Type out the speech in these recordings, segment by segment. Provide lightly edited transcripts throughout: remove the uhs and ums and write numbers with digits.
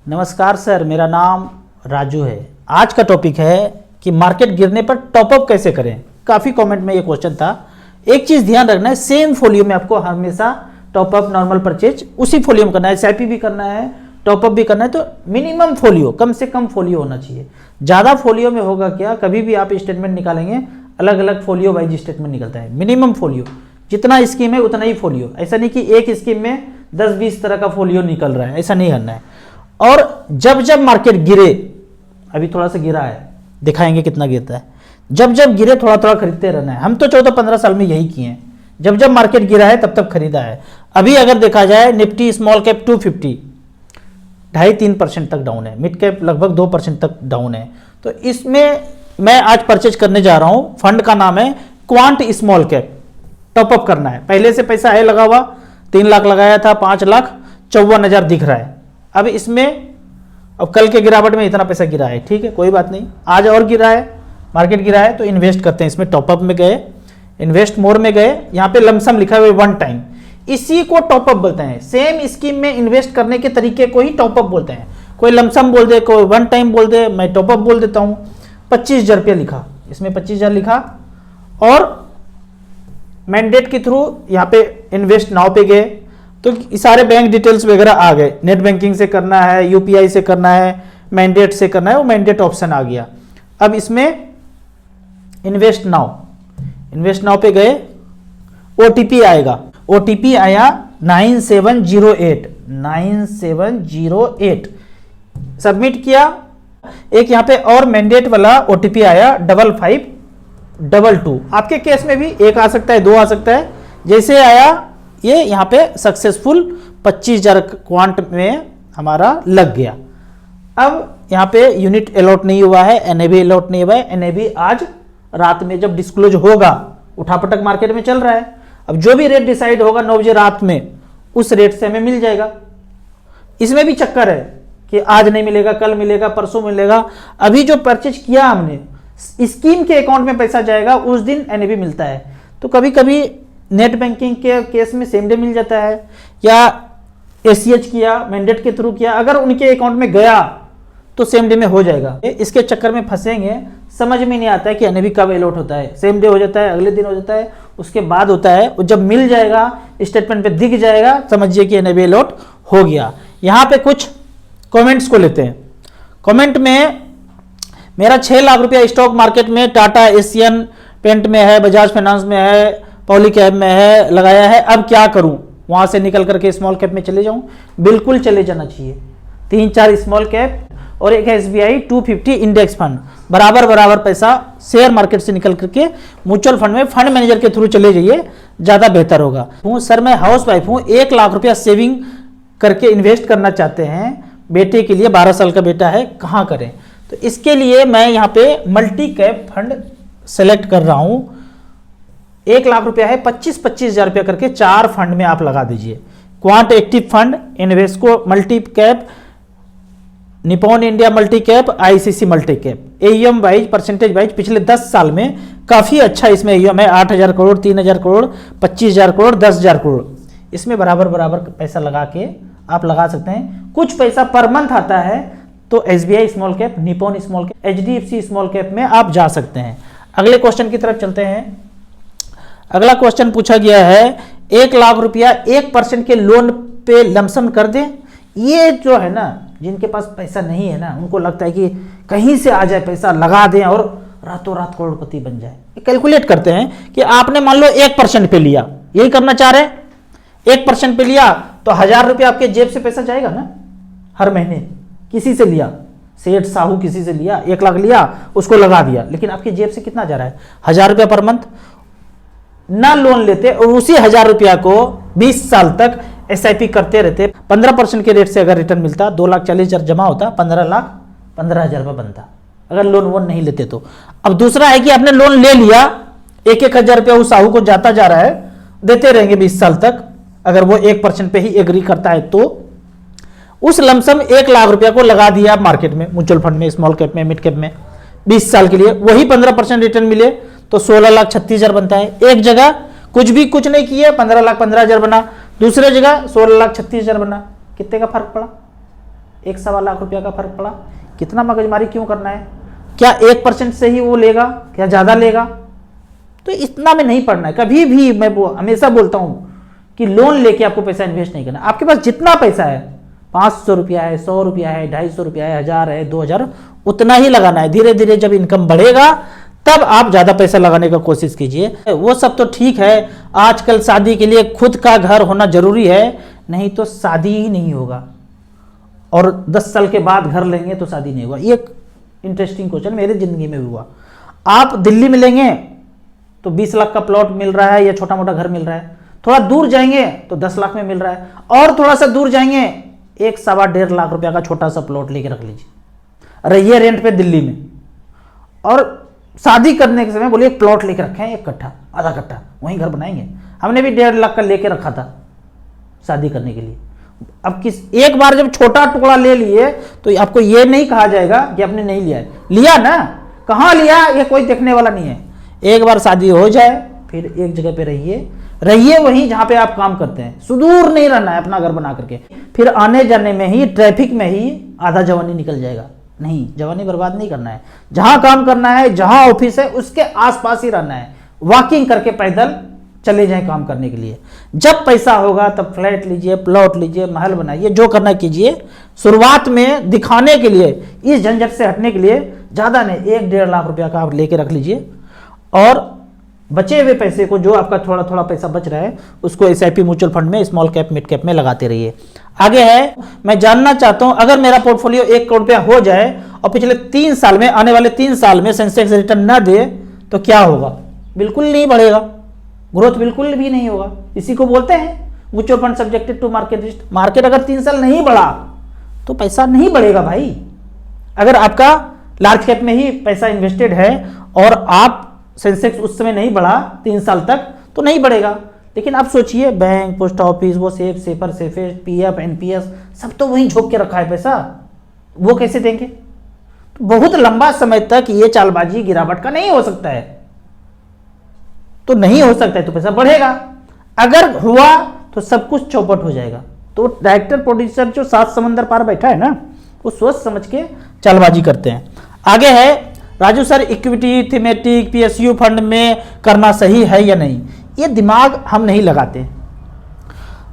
नमस्कार सर, मेरा नाम राजू है। आज का टॉपिक है कि मार्केट गिरने पर टॉपअप कैसे करें। काफ़ी कमेंट में ये क्वेश्चन था। एक चीज़ ध्यान रखना है, सेम फोलियो में आपको हमेशा टॉपअप नॉर्मल परचेज उसी फोलियो में करना है। एसआईपी भी करना है, टॉपअप भी करना है, तो मिनिमम फोलियो, कम से कम फोलियो होना चाहिए। ज़्यादा फोलियो में होगा क्या, कभी भी आप स्टेटमेंट निकालेंगे अलग अलग फोलियो वाइज स्टेटमेंट निकलता है। मिनिमम फोलियो, जितना स्कीम है उतना ही फोलियो। ऐसा नहीं कि एक स्कीम में 10-20 तरह का फोलियो निकल रहा है, ऐसा नहीं करना है। और जब जब मार्केट गिरे, अभी थोड़ा सा गिरा है, दिखाएंगे कितना गिरता है। जब जब गिरे थोड़ा थोड़ा खरीदते रहना है। हम तो 14-15 साल में यही किए हैं, जब जब मार्केट गिरा है तब तब खरीदा है। अभी अगर देखा जाए निफ्टी स्मॉल कैप 250 2.5-3% तक डाउन है, मिड कैप लगभग 2% तक डाउन है। तो इसमें मैं आज परचेज करने जा रहा हूं। फंड का नाम है क्वांट स्मॉल कैप। टॉपअप करना है, पहले से पैसा है लगा हुआ, 3 लाख लगाया था, 5,54,000 दिख रहा है। अब इसमें अब कल के गिरावट में इतना पैसा गिरा है, ठीक है, कोई बात नहीं। आज और गिरा है, मार्केट गिरा है, तो इन्वेस्ट करते हैं इसमें। टॉपअप में गए, इन्वेस्ट मोर में गए, यहाँ पे लमसम लिखा हुआ है 1 टाइम, इसी को टॉपअप बोलते हैं। सेम स्कीम में इन्वेस्ट करने के तरीके को ही टॉपअप बोलते हैं। कोई लमसम बोल दे, कोई 1 टाइम बोल दे, मैं टॉपअप बोल देता हूँ। 25,000 रुपया लिखा, इसमें 25,000 लिखा और मैंडेट के थ्रू यहाँ पे इन्वेस्ट नाउ पे गए, तो सारे बैंक डिटेल्स वगैरह आ गए। नेट बैंकिंग से करना है, यूपीआई से करना है, मैंडेट से करना है, वो मैंडेट ऑप्शन आ गया। अब इसमें इन्वेस्ट नाउ पे गए, ओटीपी आएगा, ओटीपी आया 9708 सबमिट किया। एक यहाँ पे और मैंडेट वाला ओटीपी आया 5522। आपके केस में भी एक आ सकता है, 2 आ सकता है। जैसे आया ये यहाँ पे सक्सेसफुल 25,000 क्वांट में हमारा लग गया। अब यहाँ पे यूनिट अलॉट नहीं हुआ है, एनएबी अलॉट नहीं हुआ है। एनएबी आज रात में जब डिस्क्लोज होगा, उठापटक मार्केट में चल रहा है, अब जो भी रेट डिसाइड होगा 9 बजे रात में, उस रेट से हमें मिल जाएगा। इसमें भी चक्कर है कि आज नहीं मिलेगा, कल मिलेगा, परसों मिलेगा। अभी जो परचेज किया हमने, स्कीम के अकाउंट में पैसा जाएगा, उस दिन एनएबी मिलता है। तो कभी कभी नेट बैंकिंग के केस में सेम डे मिल जाता है, या एसीएच किया, मैंडेट के थ्रू किया, अगर उनके अकाउंट में गया तो सेम डे में हो जाएगा। इसके चक्कर में फंसेंगे, समझ में नहीं आता है कि एनएबी कब अलॉट होता है। सेम डे हो जाता है, अगले दिन हो जाता है, उसके बाद होता है। और जब मिल जाएगा, स्टेटमेंट पे दिख जाएगा, समझिए कि एनएबी अलॉट हो गया। यहाँ पे कुछ कमेंट्स को लेते हैं। कमेंट में मेरा 6 लाख रुपया स्टॉक मार्केट में टाटा एशियन पेंट में है, बजाज फाइनेंस में है, पॉलीकैब में है, लगाया है, अब क्या करूं? वहां से निकल करके स्मॉल कैप में चले जाऊं? बिल्कुल चले जाना चाहिए। 3-4 स्मॉल कैप और एक SBI 250 इंडेक्स फंड, बराबर पैसा शेयर मार्केट से निकल करके म्यूचुअल फंड में फंड मैनेजर के थ्रू चले जाइए, ज़्यादा बेहतर होगा। सर मैं हाउस वाइफ हूँ, 1 लाख रुपया सेविंग करके इन्वेस्ट करना चाहते हैं बेटे के लिए, 12 साल का बेटा है, कहाँ करें? तो इसके लिए मैं यहाँ पे मल्टी कैप फंड सेलेक्ट कर रहा हूँ। 1 लाख रुपया है, 25,000 रुपया करके 4 फंड में आप लगा दीजिए। Quant active fund, Invesco multi cap, Nippon India multi cap, ICC multi cap. AUM wise, percentage wise पिछले 10 साल में काफ़ी अच्छा इसमें एयूएम है। 8,000 करोड़, 3,000 करोड़, 25,000 करोड़, 10,000 करोड़, इसमें बराबर पैसा लगा के आप लगा सकते हैं। कुछ पैसा पर मंथ आता है तो SBI small cap, Nippon small cap, HDFC small cap में आप जा सकते हैं। अगले क्वेश्चन की तरफ चलते हैं। अगला क्वेश्चन पूछा गया है, 1 लाख रुपया 1% के लोन पे लमसम कर दें। ये जो है ना, जिनके पास पैसा नहीं है ना, उनको लगता है कि कहीं से आ जाए पैसा, लगा दें और रातों रात करोड़पति बन जाए। कैलकुलेट करते हैं कि आपने मान लो 1% पे लिया, यही करना चाह रहे हैं। 1% पे लिया तो 1,000 रुपया आपके जेब से पैसा जाएगा ना हर महीने। किसी से लिया, सेठ साहू किसी से लिया, 1 लाख लिया, उसको लगा दिया, लेकिन आपकी जेब से कितना जा रहा है? 1,000 रुपया पर मंथ। ना लोन लेते और उसी 1,000 रुपया को 20 साल तक SIP करते रहते, 15% के रेट से अगर रिटर्न मिलता, 2,40,000 जमा होता, 15,15,000 रुपये बनता, अगर लोन वोन नहीं लेते तो। अब दूसरा है कि आपने लोन ले लिया, 1,000 रुपया उस साहू को जाता जा रहा है, देते रहेंगे 20 साल तक, अगर वो 1% पे ही एग्री करता है तो उस लमसम 1 लाख रुपया को लगा दिया आप मार्केट में, म्यूचुअल फंड में, स्मॉल कैप में, मिड कैप में, 20 साल के लिए, वही 15% रिटर्न मिले तो 16,36,000 बनता है। एक जगह कुछ नहीं किया, 15,15,000 बना, दूसरे जगह 16,36,000 बना, कितने का फर्क पड़ा? 1 सवा लाख रुपया का फर्क पड़ा। कितना मगजमारी क्यों करना है? क्या 1% से ही वो लेगा? क्या ज़्यादा लेगा? तो इतना में नहीं पड़ना है कभी भी। मैं हमेशा बोलता हूँ कि लोन लेके आपको पैसा इन्वेस्ट नहीं करना। आपके पास जितना पैसा है, 500 रुपया है, 100 रुपया है, 250 रुपया है, 1000 है, 2000, उतना ही लगाना है। धीरे धीरे जब इनकम बढ़ेगा तब आप ज़्यादा पैसा लगाने का कोशिश कीजिए। वो सब तो ठीक है, आजकल शादी के लिए खुद का घर होना जरूरी है, नहीं तो शादी ही नहीं होगा। और 10 साल के बाद घर लेंगे तो शादी नहीं होगा। ये एक इंटरेस्टिंग क्वेश्चन मेरे जिंदगी में भी हुआ। आप दिल्ली में लेंगे तो 20 लाख का प्लॉट मिल रहा है या छोटा मोटा घर मिल रहा है, थोड़ा दूर जाएंगे तो 10 लाख में मिल रहा है, और थोड़ा सा दूर जाएंगे 1 सवा 1.5 लाख रुपया का छोटा सा प्लॉट लेके रख लीजिए, रहिए रेंट पे दिल्ली में। और शादी करने के समय बोलिए एक प्लॉट लेके रखे हैं, 1 कट्ठा, आधा कट्ठा, वहीं घर बनाएंगे। हमने भी 1.5 लाख का लेके रखा था शादी करने के लिए। अब एक बार जब छोटा टुकड़ा ले लिए तो आपको ये नहीं कहा जाएगा कि आपने नहीं लिया है। लिया ना, कहाँ लिया ये कोई देखने वाला नहीं है। एक बार शादी हो जाए फिर एक जगह पे रहिए वहीं जहां पे आप काम करते हैं। सुदूर नहीं रहना है अपना घर बना करके, फिर आने जाने में ही, ट्रैफिक में ही आधा जवानी निकल जाएगा। नहीं, जवानी बर्बाद नहीं करना है। जहां काम करना है, जहां ऑफिस है, उसके आसपास ही रहना है। वॉकिंग करके पैदल चले जाएं काम करने के लिए। जब पैसा होगा तब फ्लैट लीजिए, प्लॉट लीजिए, महल बनाइए, जो करना कीजिए। शुरुआत में दिखाने के लिए, इस झंझट से हटने के लिए ज़्यादा नहीं, 1-1.5 लाख रुपया का आप लेके रख लीजिए, और बचे हुए पैसे को, जो आपका थोड़ा थोड़ा पैसा बच रहा है, उसको SIP म्यूचुअल फंड में, स्मॉल कैप, मिड कैप में लगाते रहिए। आगे है, मैं जानना चाहता हूं, अगर मेरा पोर्टफोलियो 1 करोड़ रुपया हो जाए और पिछले 3 साल में, आने वाले 3 साल में सेंसेक्स रिटर्न ना दे तो क्या होगा? बिल्कुल नहीं बढ़ेगा, ग्रोथ बिल्कुल भी नहीं होगा। इसी को बोलते हैं mutual fund subjected to market risk. Market अगर 3 साल नहीं बढ़ा तो पैसा नहीं बढ़ेगा भाई। अगर आपका लार्ज कैप में ही पैसा इन्वेस्टेड है और आप सेंसेक्स उस समय नहीं बढ़ा 3 साल तक, तो नहीं बढ़ेगा। लेकिन आप सोचिए, बैंक, पोस्ट ऑफिस, वो safe, safer, safest, PF, NPS, सब तो वहीं झोंक के रखा है पैसा, वो कैसे देंगे? तो बहुत लंबा समय तक ये चालबाजी गिरावट का नहीं हो सकता है। तो नहीं हो सकता है तो पैसा बढ़ेगा, अगर हुआ तो सब कुछ चौपट हो जाएगा। तो डायरेक्टर प्रोड्यूसर जो 7 समंदर पार बैठा है ना, वो सोच समझ के चालबाजी करते हैं। आगे है, Raju sir, equity, thematic, PSU fund में करना सही है या नहीं? ये दिमाग हम नहीं लगाते।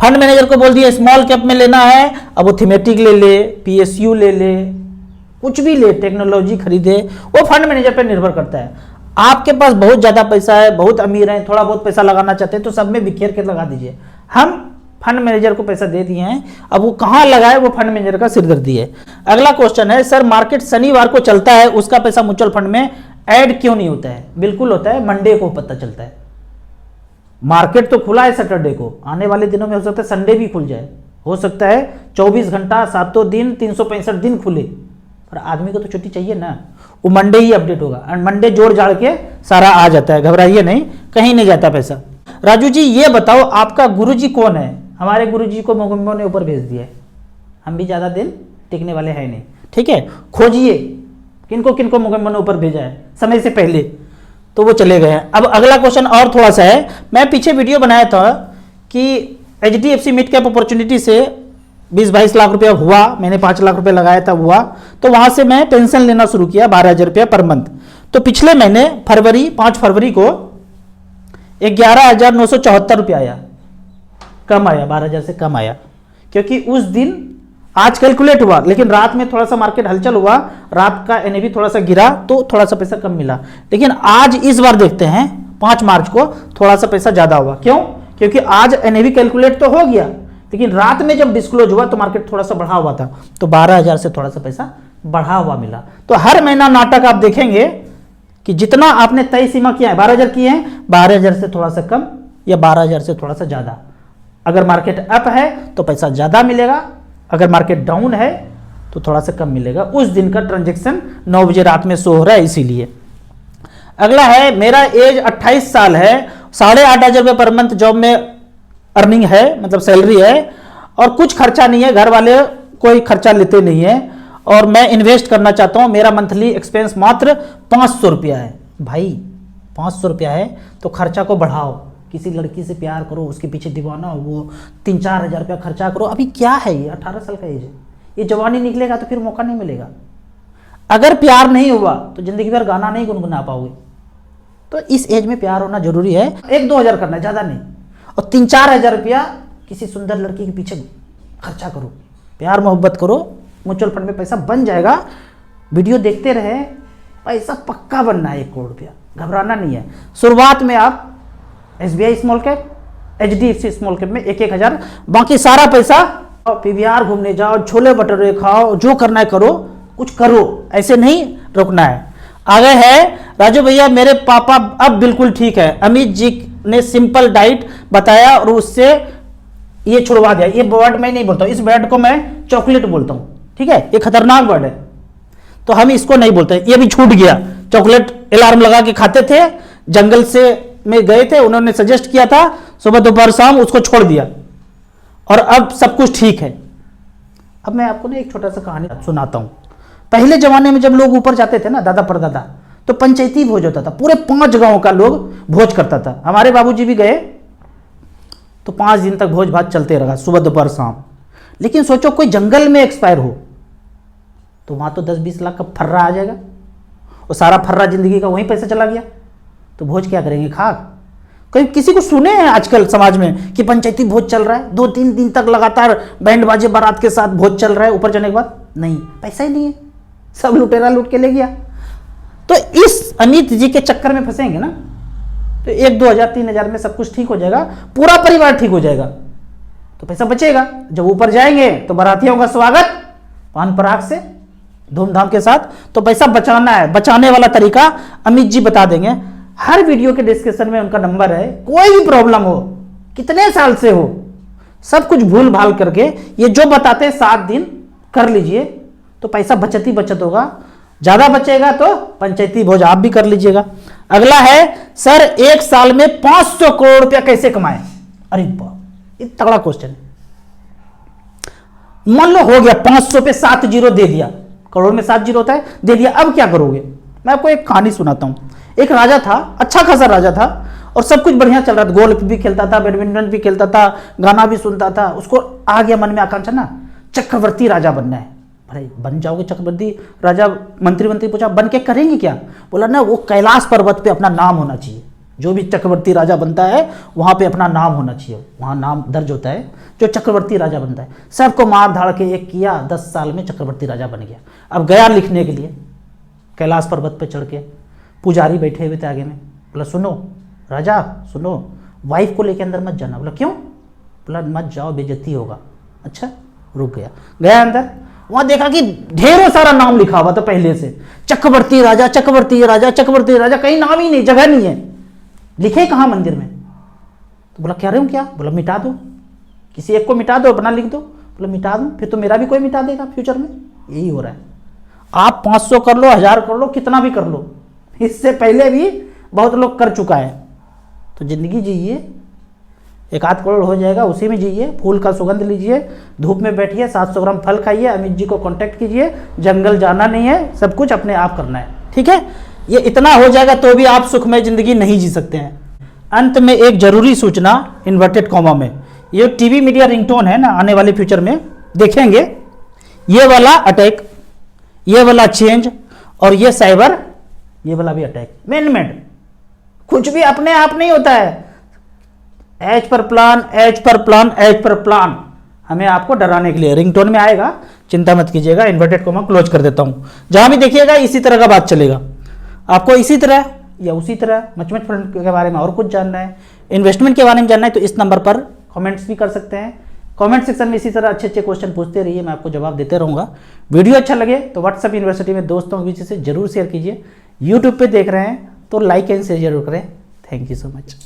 फंड मैनेजर को बोल दिया स्मॉल कैप में लेना है, अब वो थीमेटिक ले ले, PSU ले ले, कुछ भी ले, टेक्नोलॉजी खरीदे, वो फंड मैनेजर पर निर्भर करता है। आपके पास बहुत ज़्यादा पैसा है, बहुत अमीर हैं, थोड़ा बहुत पैसा लगाना चाहते हैं तो सब में बिखेर के लगा दीजिए। हम फंड मैनेजर को पैसा दे दिए हैं, अब वो कहाँ लगाए वो फंड मैनेजर का सिरदर्दी है। अगला क्वेश्चन है, सर मार्केट शनिवार को चलता है, उसका पैसा म्यूचुअल फंड में ऐड क्यों नहीं होता है? बिल्कुल होता है, मंडे को पता चलता है। मार्केट तो खुला है सैटरडे को, आने वाले दिनों में हो सकता है संडे भी खुल जाए, हो सकता है 24 घंटा 7 दिन 365 दिन खुले, पर आदमी को तो छुट्टी चाहिए ना, वो मंडे ही अपडेट होगा। और मंडे जोड़ जाड़ के सारा आ जाता है, घबराइए नहीं, कहीं नहीं जाता पैसा। राजू जी ये बताओ आपका गुरुजी कौन है? हमारे गुरुजी को मोगम्बो ने ऊपर भेज दिया है, हम भी ज़्यादा दिन टिकने वाले हैं नहीं, ठीक है। खोजिए किनको किनको मोगम्बो ने ऊपर भेजा है समय से पहले, तो वो चले गए हैं। अब अगला क्वेश्चन और थोड़ा सा है, मैं पीछे वीडियो बनाया था कि HDFC मिड कैप अपॉर्चुनिटी से 20-22 लाख रुपया हुआ, मैंने 5 लाख रुपया लगाया था, हुआ तो वहां से मैं पेंशन लेना शुरू किया 12,000 रुपया पर मंथ। तो पिछले महीने 5 फरवरी को 11,974 रुपया आया, कम आया, 12,000 से कम आया, क्योंकि उस दिन आज कैलकुलेट हुआ, लेकिन रात में थोड़ा सा मार्केट हलचल हुआ, रात का NAV थोड़ा सा गिरा तो थोड़ा सा पैसा कम मिला। लेकिन आज इस बार देखते हैं 5 मार्च को थोड़ा सा पैसा ज्यादा हुआ। क्यों? क्योंकि आज NAV कैलकुलेट तो हो गया, लेकिन रात में जब डिस्क्लोज हुआ तो मार्केट थोड़ा सा बढ़ा हुआ था, तो 12,000 से थोड़ा सा पैसा बढ़ा हुआ मिला। तो हर महीना नाटक आप देखेंगे कि जितना आपने तय सीमा किया है, 12,000 किए हैं, 12,000 से थोड़ा सा कम या 12,000 से थोड़ा सा ज्यादा। अगर मार्केट अप है तो पैसा ज्यादा मिलेगा, अगर मार्केट डाउन है तो थोड़ा सा कम मिलेगा। उस दिन का ट्रांजेक्शन 9 बजे रात में शो हो रहा है, इसीलिए। अगला है, मेरा एज 28 साल है, 8,500 रुपये पर मंथ जॉब में अर्निंग है, मतलब सैलरी है, और कुछ खर्चा नहीं है, घर वाले कोई खर्चा लेते नहीं है, और मैं इन्वेस्ट करना चाहता हूं, मेरा मंथली एक्सपेंस मात्र 500 रुपया है। भाई 500 रुपया है तो खर्चा को बढ़ाओ, किसी लड़की से प्यार करो, उसके पीछे दीवाना हो, वो 3-4 हज़ार रुपया खर्चा करो। अभी क्या है ये, 18 साल का एज है, ये जवानी निकलेगा तो फिर मौका नहीं मिलेगा। अगर प्यार नहीं हुआ तो जिंदगी भर गाना नहीं गुनगुना पाओगे। तो इस एज में प्यार होना जरूरी है। 1-2 हज़ार करना है, ज़्यादा नहीं, और 3-4 हज़ार रुपया किसी सुंदर लड़की के पीछे खर्चा करो, प्यार मोहब्बत करो, म्यूचुअल फंड में पैसा बन जाएगा। वीडियो देखते रहे, पैसा पक्का बनना है 1 करोड़ रुपया, घबराना नहीं है। शुरुआत में आप SBI small cap, HDFC small cap में 1-1 हज़ार, बाकी सारा पैसा PVR घूमने जाओ, छोले भटूरे खाओ, जो करना है करो, कुछ करो, ऐसे नहीं रुकना है। आगे है राजू भैया, मेरे पापा अब बिल्कुल ठीक है, अमित जी ने सिंपल डाइट बताया और उससे ये छुड़वा दिया। ये वर्ड मैं नहीं बोलता हूँ, इस वर्ड को मैं चॉकलेट बोलता हूँ, ठीक है, ये खतरनाक वर्ड है, तो हम इसको नहीं बोलते। ये भी छूट गया। चॉकलेट अलार्म लगा के खाते थे, जंगल से में गए थे, उन्होंने सजेस्ट किया था सुबह दोपहर शाम, उसको छोड़ दिया और अब सब कुछ ठीक है। अब मैं आपको ना एक छोटा सा कहानी सुनाता हूँ। पहले जमाने में जब लोग ऊपर जाते थे ना, दादा परदादा, तो पंचायती भोज होता था, पूरे 5 गांव का लोग भोज करता था। हमारे बाबूजी भी गए तो 5 दिन तक भोज भात चलते रहा, सुबह दोपहर शाम। लेकिन सोचो कोई जंगल में एक्सपायर हो तो वहां तो 10-20 लाख का फर्रा आ जाएगा, और सारा फर्रा जिंदगी का वहीं पैसा चला गया, तो भोज क्या करेंगे, खाक। कोई किसी को सुने हैं आजकल समाज में कि पंचायती भोज चल रहा है, 2-3 दिन तक लगातार बैंड बाजे बारात के साथ भोज चल रहा है, ऊपर जाने के बाद नहीं, पैसा ही नहीं है, सब लुटेरा लूट के ले गया। तो इस अमित जी के चक्कर में फंसेंगे ना, तो 1-2 हज़ार 3 हज़ार में सब कुछ ठीक हो जाएगा, पूरा परिवार ठीक हो जाएगा, तो पैसा बचेगा। जब ऊपर जाएंगे तो बारातियों का स्वागत पान पराग से धूमधाम के साथ। तो पैसा बचाना है, बचाने वाला तरीका अमित जी बता देंगे। हर वीडियो के डिस्क्रिप्शन में उनका नंबर है। कोई भी प्रॉब्लम हो, कितने साल से हो, सब कुछ भूल भाल करके ये जो बताते हैं 7 दिन कर लीजिए, तो पैसा बचत ही बचत होगा। ज्यादा बचेगा तो पंचायती भोज आप भी कर लीजिएगा। अगला है, सर 1 साल में 500 करोड़ रुपया कैसे कमाए? अरे वाह, ये तगड़ा क्वेश्चन है। मान लो हो गया 500 पे 7 जीरो दे दिया, करोड़ में 7 जीरो होता है, दे दिया, अब क्या करोगे? मैं आपको एक कहानी सुनाता हूं। एक राजा था, अच्छा खासा राजा था, और सब कुछ बढ़िया चल रहा था, गोल्फ भी खेलता था, बैडमिंटन भी खेलता था, गाना भी सुनता था। उसको आ गया मन में आकांक्षा ना, चक्रवर्ती राजा बनना है। अरे बन जाओगे चक्रवर्ती राजा? मंत्री पूछा बन के करेंगे क्या? बोला ना, वो कैलाश पर्वत पे अपना नाम होना चाहिए। जो भी चक्रवर्ती राजा बनता है वहां पे अपना नाम होना चाहिए, वहां नाम दर्ज होता है जो चक्रवर्ती राजा बनता है। सबको मार धाड़ के एक किया, 10 साल में चक्रवर्ती राजा बन गया। अब गया लिखने के लिए कैलाश पर्वत पे चढ़ के, पुजारी बैठे हुए थे आगे में। बोला सुनो राजा सुनो, वाइफ को लेके अंदर मत जाना। बोला क्यों? बोला मत जाओ, बेइज्जती होगा। अच्छा, रुक गया। गया अंदर, वहां देखा कि ढेरों सारा नाम लिखा हुआ था पहले से, चक्रवर्ती राजा चक्रवर्ती राजा चक्रवर्ती राजा, कहीं नाम ही नहीं, जगह नहीं है, लिखे कहाँ मंदिर में। तो बोला क्या रहे हो क्या? बोला मिटा दो, किसी एक को मिटा दो, अपना लिख दो। बोला मिटा दूं, फिर तो मेरा भी कोई मिटा देगा फ्यूचर में। यही हो रहा है। आप 500 कर लो, 1000 कर लो, कितना भी कर लो, इससे पहले भी बहुत लोग कर चुका है। तो जिंदगी जिए, 1-8 करोड़ हो जाएगा, उसी में जिए, फूल का सुगंध लीजिए, धूप में बैठिए, 700 ग्राम फल खाइए, अमित जी को कांटेक्ट कीजिए, जंगल जाना नहीं है, सब कुछ अपने आप करना है। ठीक है, ये इतना हो जाएगा तो भी आप सुखमय जिंदगी नहीं जी सकते हैं। अंत में एक जरूरी सूचना, इन्वर्टेड कॉमा में, ये टीवी मीडिया रिंगटोन है ना, आने वाले फ्यूचर में देखेंगे, ये वाला अटैक, ये वाला चेंज, और ये साइबर, ये वाला भी अटैक, मैन-मेड, कुछ भी अपने आप नहीं होता है। As per plan, as per plan, as per plan, हमें आपको डराने के लिए रिंगटोन में आएगा, चिंता मत कीजिएगा। इन्वर्टेड कॉमा क्लोज कर देता हूं, जहां भी देखिएगा इसी तरह का बात चलेगा। आपको इसी तरह या उसी तरह मचमच फंड के बारे में और कुछ जानना है, इन्वेस्टमेंट के बारे में जानना है, तो इस नंबर पर कमेंट्स भी कर सकते हैं। कमेंट सेक्शन में इसी तरह अच्छे अच्छे क्वेश्चन पूछते रहिए, मैं आपको जवाब देते रहूँगा। वीडियो अच्छा लगे तो व्हाट्सएप यूनिवर्सिटी में दोस्तों के बीच से जरूर शेयर कीजिए। यूट्यूब पे देख रहे हैं तो लाइक एंड शेयर जरूर करें। Thank you so much.